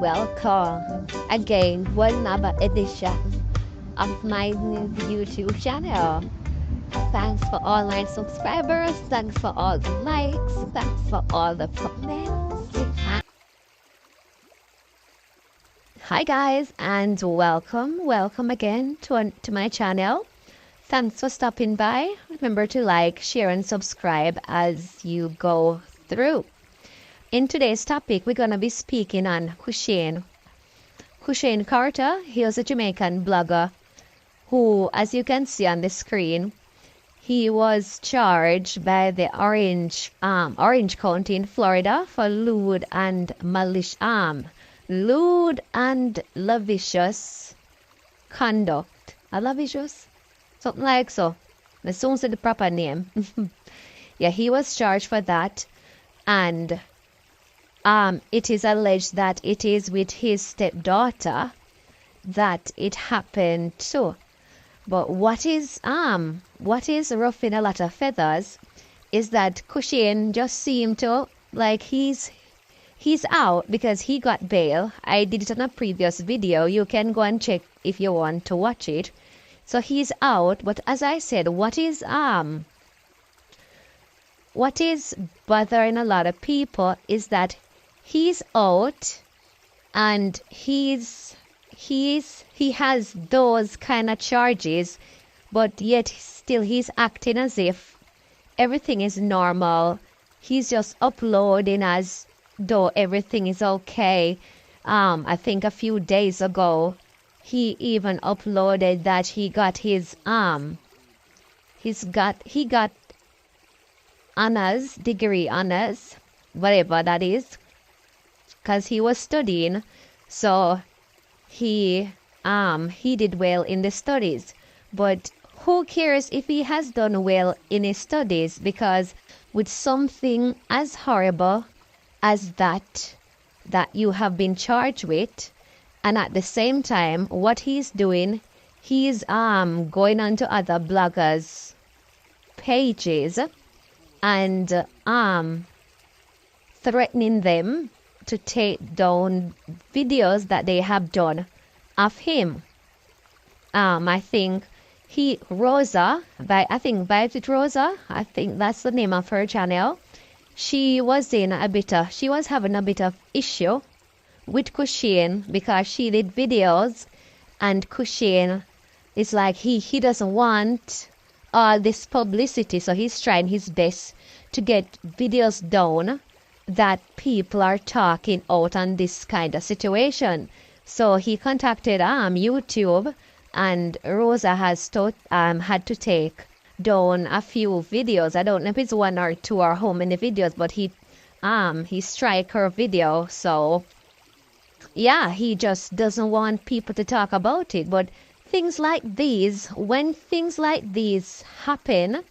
welcome again to another edition of my new YouTube channel. Thanks for all my subscribers, thanks for all the likes, thanks for all the comments. Hi guys, and welcome again to my channel. Thanks for stopping by. Remember to like, share and subscribe as you go through. In today's topic, we're going to be speaking on Hussein Carter. He was a Jamaican blogger who, as you can see on the screen, he was charged by the Orange County in Florida for lewd and lascivious conduct. Lascivious? Something like so. I soon said the proper name. Yeah, he was charged for that, and it is alleged that it is with his stepdaughter that it happened too. But what is ruffling a lot of feathers is that Hussein just seemed to like he's out because he got bail. I did it on a previous video. You can go and check if you want to watch it. So he's out, but as I said, what is bothering a lot of people is that he's out and he has those kind of charges, but yet still he's acting as if everything is normal. He's just uploading as though everything is okay. I think a few days ago he even uploaded that he got his degree honors, whatever that is, because he was studying, so he did well in the studies. But who cares if he has done well in his studies, because with something as horrible as that you have been charged with, and at the same time what he's doing, he's going on to other bloggers' pages and threatening them to take down videos that they have done of him. I think Rosa, I think that's the name of her channel. She was having a bit of issue with Hussein because she did videos, and Hussein is like he doesn't want all this publicity, so he's trying his best to get videos done that people are talking out on this kind of situation. So he contacted YouTube, and Rosa has had to take down a few videos. I don't know if it's one or two or how many videos, but he strike her video. So yeah, he just doesn't want people to talk about it. But when things like these happen,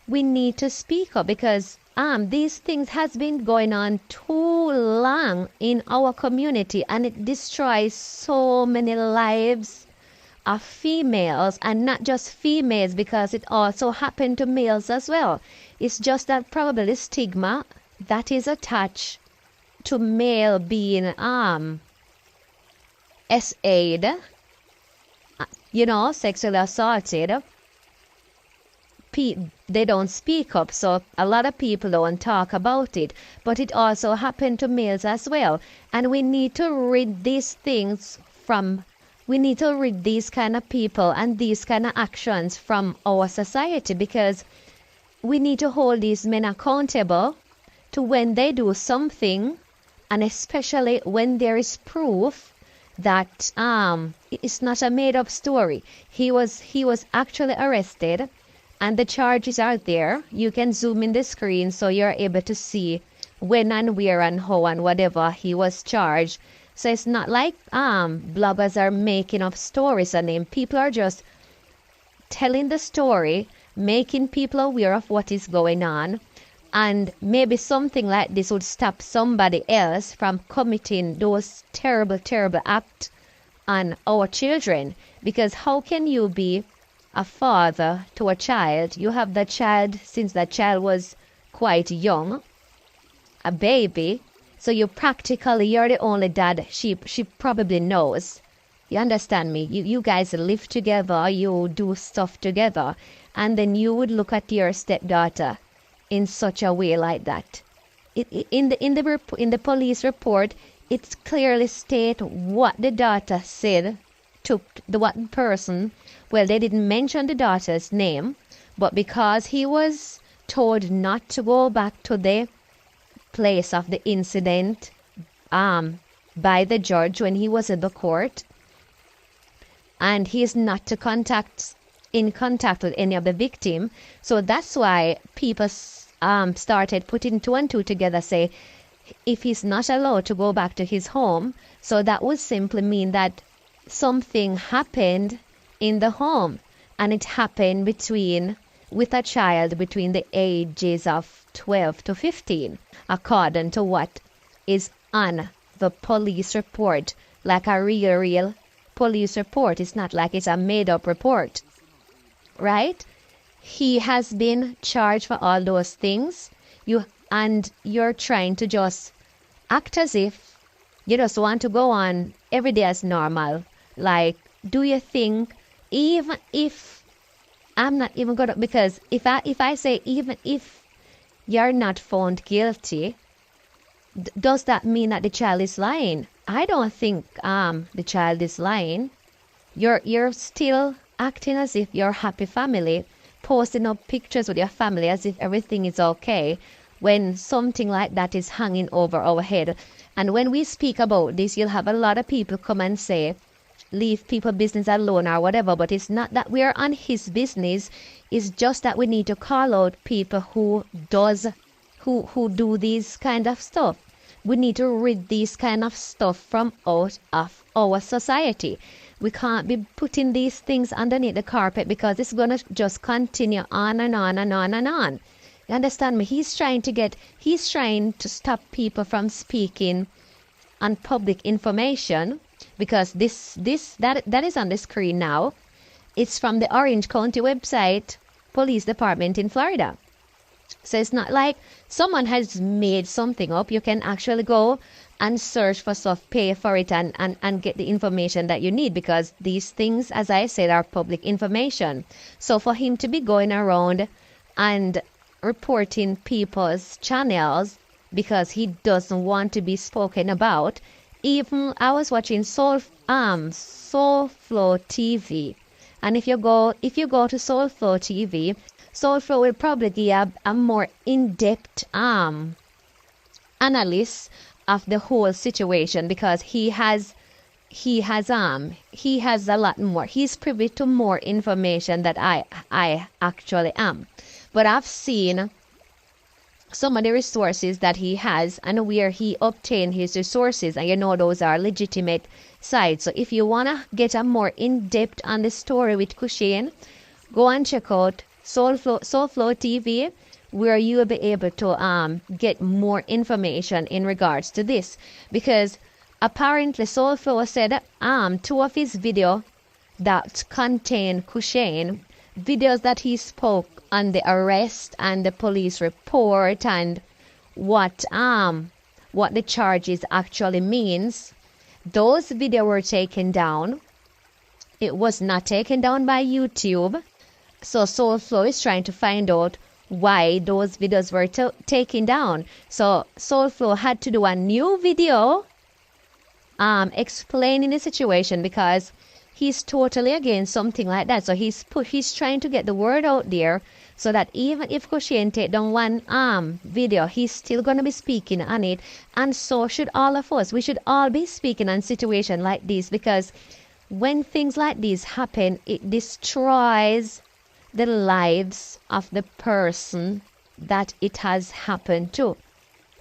we need to speak up, because these things has been going on too long in our community, and it destroys so many lives of females, and not just females, because it also happened to males as well. It's just that probably the stigma that is attached to male being SA'd, sexually assaulted. They don't speak up, so a lot of people don't talk about it. But it also happened to males as well, and we need to rid these kind of people and these kind of actions from our society, because we need to hold these men accountable to when they do something, and especially when there is proof that it's not a made-up story. He was actually arrested, and the charges are there. You can zoom in the screen so you're able to see when and where and how and whatever he was charged. So it's not like bloggers are making up stories on him. People are just telling the story, making people aware of what is going on, and maybe something like this would stop somebody else from committing those terrible acts on our children. Because how can you be a father to a child? You have the child since that child was quite young, a baby, So you're the only dad she probably knows. You understand me? You guys live together, you do stuff together, and then you would look at your stepdaughter in such a way like that. In the police report, it clearly states what the daughter said to the one person. Well, they didn't mention the daughter's name, but because he was told not to go back to the place of the incident by the judge when he was in the court, and he's not in contact with any of the victim. So that's why people started putting two and two together, say if he's not allowed to go back to his home, so that would simply mean that something happened in the home, and it happened with a child between the ages of 12 to 15, according to what is on the police report, like a real police report. It's not like it's a made-up report, right? He has been charged for all those things. You're trying to just act as if you just want to go on every day as normal. Like, do you think, even if I'm not even gonna, because if I say even if you're not found guilty, does that mean that the child is lying? I don't think the child is lying. You're still acting as if you're a happy family, posting up pictures with your family as if everything is okay, when something like that is hanging over our head. And when we speak about this, you'll have a lot of people come and say, leave people business alone or whatever, but it's not that we're on his business. It's just that we need to call out people who do these kind of stuff. We need to rid these kind of stuff from out of our society. We can't be putting these things underneath the carpet, because it's going to just continue on and on and on and on. You understand me? He's trying to stop people from speaking on public information, because that is on the screen now. It's from the Orange County website, police department in Florida. So it's not like someone has made something up. You can actually go and search for stuff, pay for it, and get the information that you need, because these things, as I said, are public information. So for him to be going around and reporting people's channels because he doesn't want to be spoken about. Even I was watching Soul Flow TV, and if you go to Soul Flow TV, Soul Flow will probably give a more in-depth analysis of the whole situation, because he has a lot more. He's privy to more information that I actually am. But I've seen some of the resources that he has and where he obtained his resources, and those are legitimate sites. So if you want to get a more in-depth on the story with Cushane, go and check out Soul Flow TV, where you will be able to get more information in regards to this. Because apparently Soul Flow said two of his videos that contain Cushane, videos that he spoke on the arrest and the police report and what the charges actually means, those videos were taken down. It was not taken down by YouTube. So Soul Flow is trying to find out why those videos were taken down. So Soul Flow had to do a new video explaining the situation, because he's totally against something like that. So he's trying to get the word out there, so that even if Cushane take down one video, he's still going to be speaking on it. And so should all of us. We should all be speaking on situations like this, because when things like this happen, it destroys the lives of the person that it has happened to.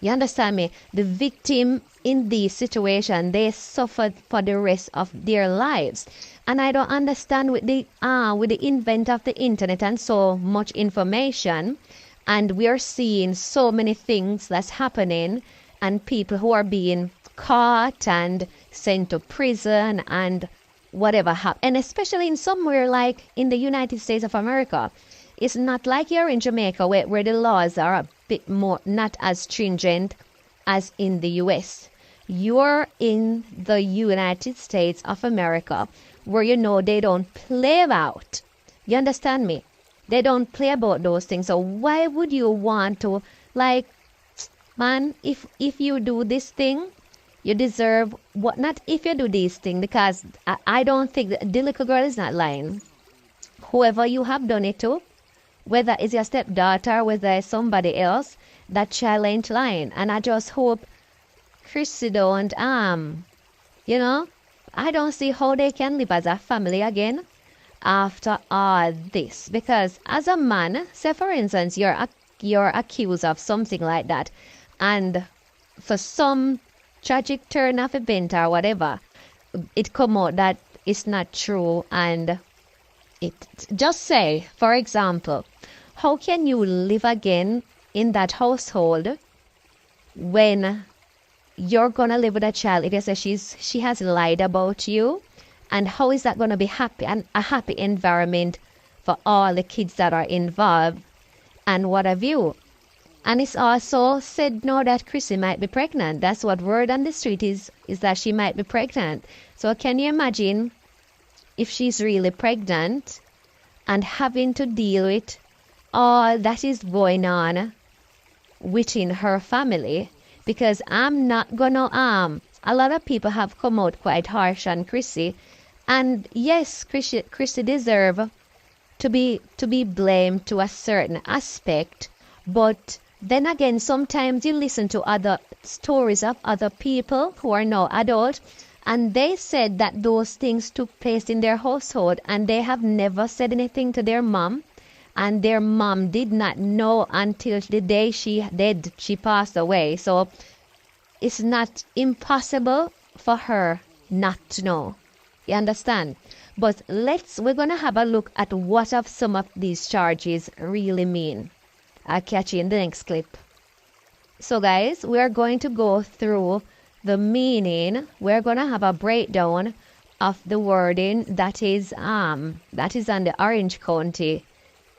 You understand me? The victim in this situation, they suffered for the rest of their lives. And I don't understand with the invent of the internet and so much information, and we are seeing so many things that's happening, and people who are being caught and sent to prison and whatever happened. And especially in somewhere like in the United States of America, it's not like you're in Jamaica where the laws are a bit more not as stringent as in the US. You're in the United States of America, where they don't play about. You understand me? They don't play about those things. So why would you want to, like, man, if you do this thing, you deserve what? Not if you do this thing, because I don't think the little girl is not lying. Whoever you have done it to, whether it's your stepdaughter, whether it's somebody else, that child ain't lying. And I just hope Chrissy don't, I don't see how they can live as a family again after all this. Because as a man, say for instance, you're accused of something like that, and for some tragic turn of event or whatever, it come out that it's not true, and it just say, for example, how can you live again in that household when you're gonna live with a child? It is she has lied about you, and how is that gonna be happy and a happy environment for all the kids that are involved and what have you? And it's also said now that Chrissy might be pregnant. That's what word on the street is that she might be pregnant. So can you imagine if she's really pregnant and having to deal with all that is going on within her family? Because I'm not gonna a lot of people have come out quite harsh on Chrissy, and yes, Chrissy deserve to be blamed to a certain aspect, but then again, sometimes you listen to other stories of other people who are now adult, and they said that those things took place in their household, and they have never said anything to their mom, and their mom did not know until the day she passed away. So it's not impossible for her not to know. You understand? But we're gonna have a look at what of some of these charges really mean. I'll catch you in the next clip. So guys, we're going to go through the meaning. We're going to have a breakdown of the wording that is on the Orange County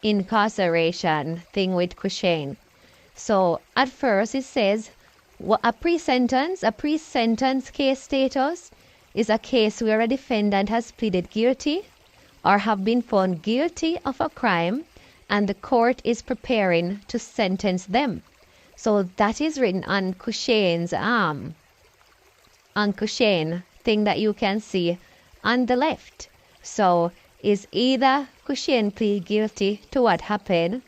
incarceration thing with Cushane. So at first it says a pre-sentence case status is a case where a defendant has pleaded guilty or have been found guilty of a crime, and the court is preparing to sentence them. So that is written on Cushane's on Cushane thing that you can see on the left. So is either Cushane plead guilty to what happened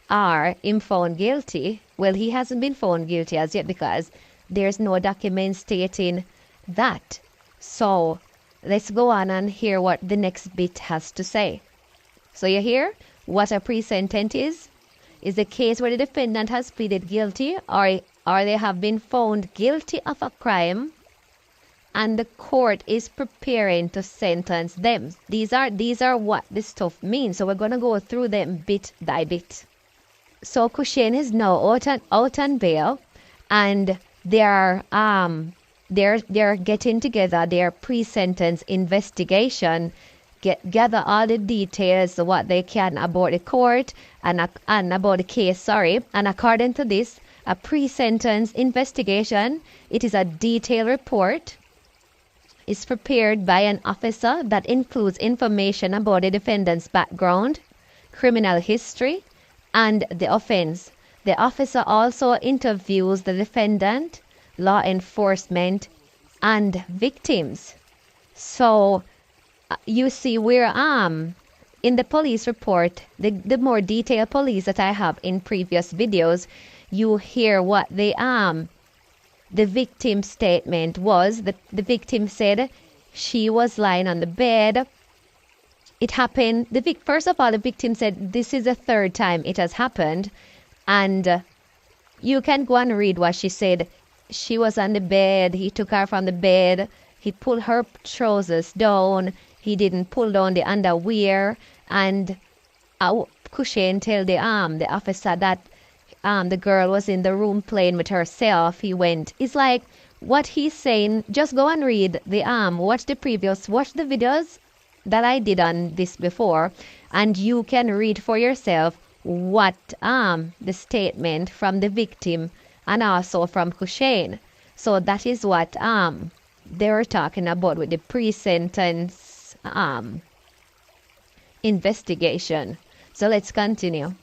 or him found guilty. Well, he hasn't been found guilty as yet because there's no document stating that. So let's go on and hear what the next bit has to say. So you hear what a pre-sentence is a case where the defendant has pleaded guilty or they have been found guilty of a crime and the court is preparing to sentence them. These are what this stuff means. So we're going to go through them bit by bit. So Cushane is now out on bail, and they're getting together their pre-sentence investigation, gather all the details of what they can about the court and about the case, And according to this, a pre-sentence investigation, it is a detailed report. It's prepared by an officer that includes information about the defendant's background, criminal history, and the offense. The officer also interviews the defendant, law enforcement, and victims. So you see where in the police report, the more detailed police that I have in previous videos, you hear what the victim statement was. The victim said she was lying on the bed. It happened. First of all, the victim said this is the third time it has happened, and you can go and read what she said. She was on the bed. He took her from the bed. He pulled her trousers down. He didn't pull down the underwear, and Cushane tell the officer that the girl was in the room playing with herself. He went. It's like what he's saying. Just go and read watch the videos that I did on this before, and you can read for yourself what the statement from the victim and also from Hussein. So that is what they were talking about with the pre-sentence investigation. So let's continue.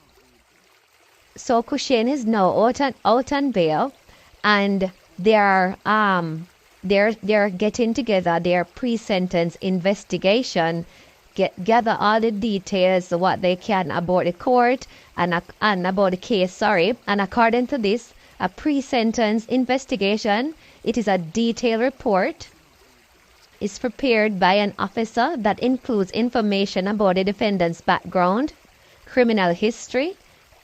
So Hussein is now out on bail, and they're getting together their pre-sentence investigation, gather all the details what they can about the court and about the case. Sorry, and according to this, a pre-sentence investigation, it is a detailed report. Is prepared by an officer that includes information about the defendant's background, criminal history,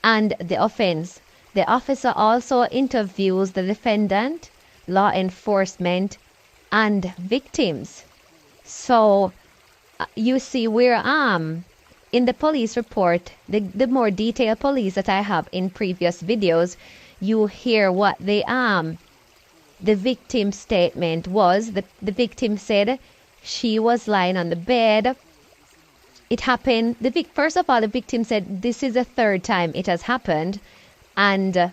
and the offense. The officer also interviews the defendant, law enforcement, and victims. So you see, we're in the police report, the more detailed police that I have in previous videos, you hear what the victim's statement was. The victim said she was lying on the bed. It happened. First of all, the victim said this is the third time it has happened, and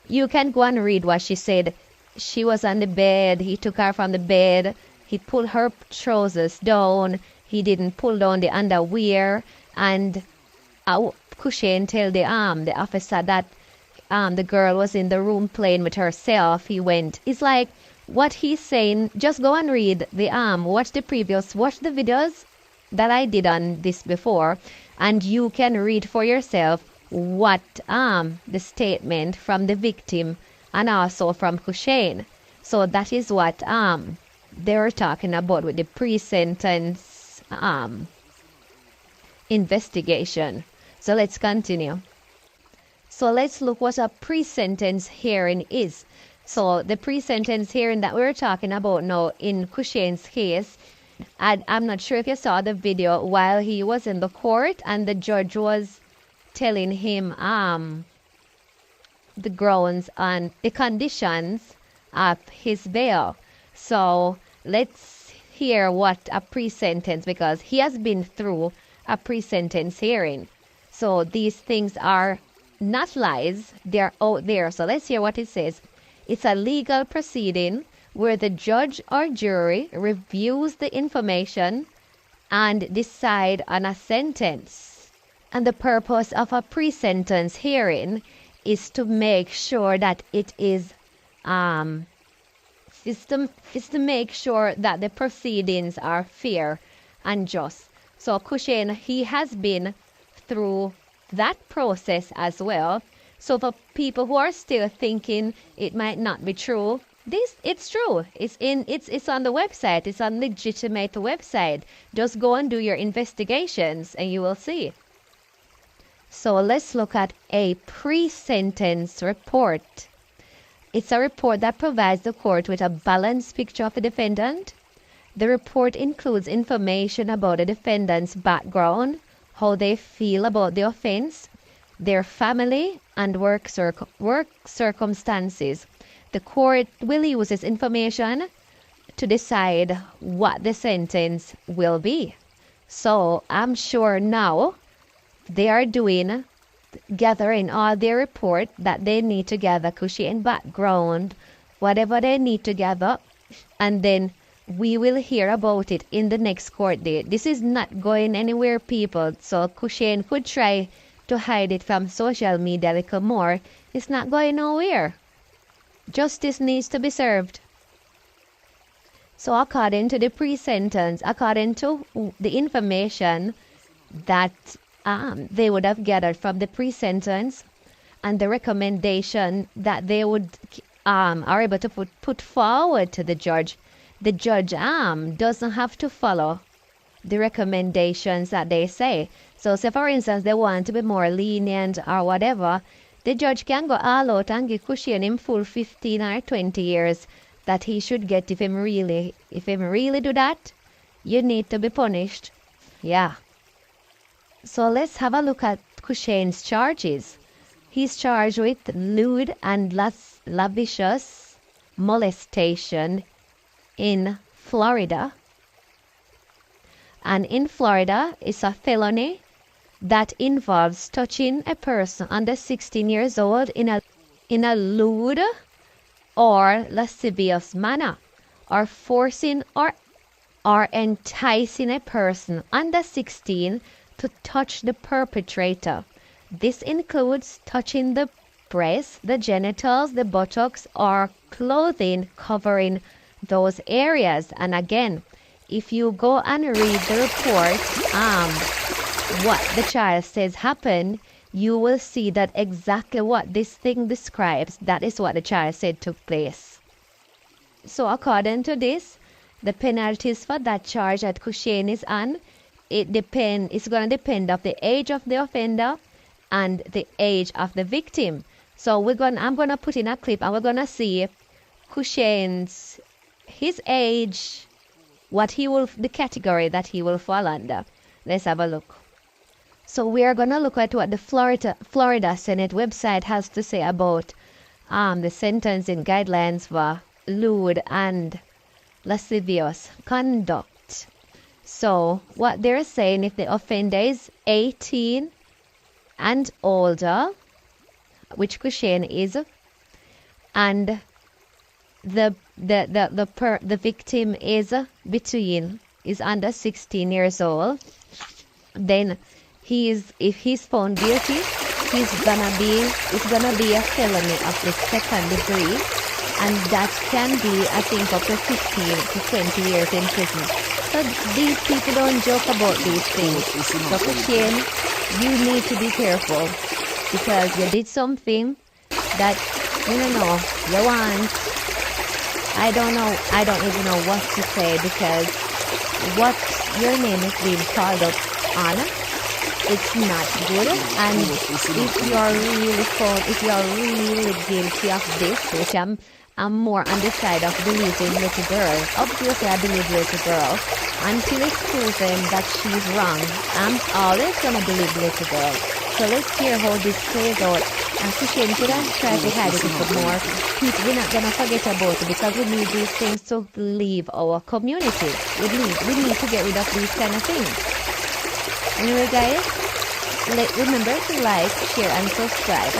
you can go and read what she said. She was on the bed. He took her from the bed. He pulled her trousers down. He didn't pull down the underwear, and Hussein tell the officer that the girl was in the room playing with herself. He went. It's like what he's saying. Just go and read watch the videos that I did on this before, and you can read for yourself what the statement from the victim and also from Hussein. So that is what they were talking about with the pre-sentence investigation. So let's continue. So let's look what a pre-sentence hearing is. So the pre-sentence hearing that we're talking about now in Hussein's case, I'm not sure if you saw the video while he was in the court and the judge was telling him the grounds and the conditions of his bail. So let's hear what a pre-sentence, because he has been through a pre-sentence hearing. So these things are not lies, they're out there. So let's hear what it says. It's a legal proceeding where the judge or jury reviews the information and decide on a sentence. And the purpose of a pre-sentence hearing is to make sure that it is to make sure that the proceedings are fair and just. So Hussein, he has been through that process as well. So for people who are still thinking it might not be true, it's true. It's on the website. It's on legitimate website. Just go and do your investigations and you will see. So let's look at a pre-sentence report. It's a report that provides the court with a balanced picture of the defendant. The report includes information about the defendant's background, how they feel about the offense, their family, and work circumstances. The court will use this information to decide what the sentence will be. So I'm sure now they are gathering all their report that they need to gather, Hussein background, whatever they need to gather, and then we will hear about it in the next court date. This is not going anywhere, people. So Hussein could try to hide it from social media a little more. It's not going nowhere. Justice needs to be served. So according to the pre-sentence, according to the information that they would have gathered from the pre-sentence and the recommendation that they would are able to put forward to the judge doesn't have to follow the recommendations that they say. So say for instance they want to be more lenient or whatever, the judge can go all out and give Hussein him full 15 or 20 years that he should get if him really do that. You need to be punished. Yeah. So let's have a look at Hussein's charges. He's charged with lewd and lascivious molestation in Florida. And in Florida, it's a felony that involves touching a person under 16 years old in a in a lewd or lascivious manner, or forcing or enticing a person under 16 to touch the perpetrator. This includes touching the breasts, the genitals, the buttocks, or clothing covering those areas. And again, if you go and read the report, what the child says happened, you will see that exactly what this thing describes, that is what the child said took place. So according to this, the penalties for that charge that Kushain is on, it's going to depend of the age of the offender and the age of the victim. So I'm going to put in a clip and we're going to see Kushain's, his age, the category that he will fall under. Let's have a look. So we are going to look at what the Florida Senate website has to say about the sentencing guidelines for lewd and lascivious conduct. So what they're saying, if the offender is 18 and older, which Kushain is, and the victim is under 16 years old, then if he's found guilty, it's gonna be a felony of the second degree, and that can be, I think, up to 15 to 20 years in prison. So these people don't joke about these things. So Kushain, you need to be careful, because you did something that you want. I don't even know what to say, because what your name is being called up on, it's not good. And if you're really guilty of this, which I'm more on the side of believing little girl. Obviously, I believe little girl. Until it's proven that she's wrong, I'm always gonna believe little girl. So let's hear how this plays out. And Kushain could have tried to hide it a bit more. We're not gonna forget about it, because we need these things to leave our community. We need to get rid of these kind of things. Anyway, guys, remember to like, share, and subscribe.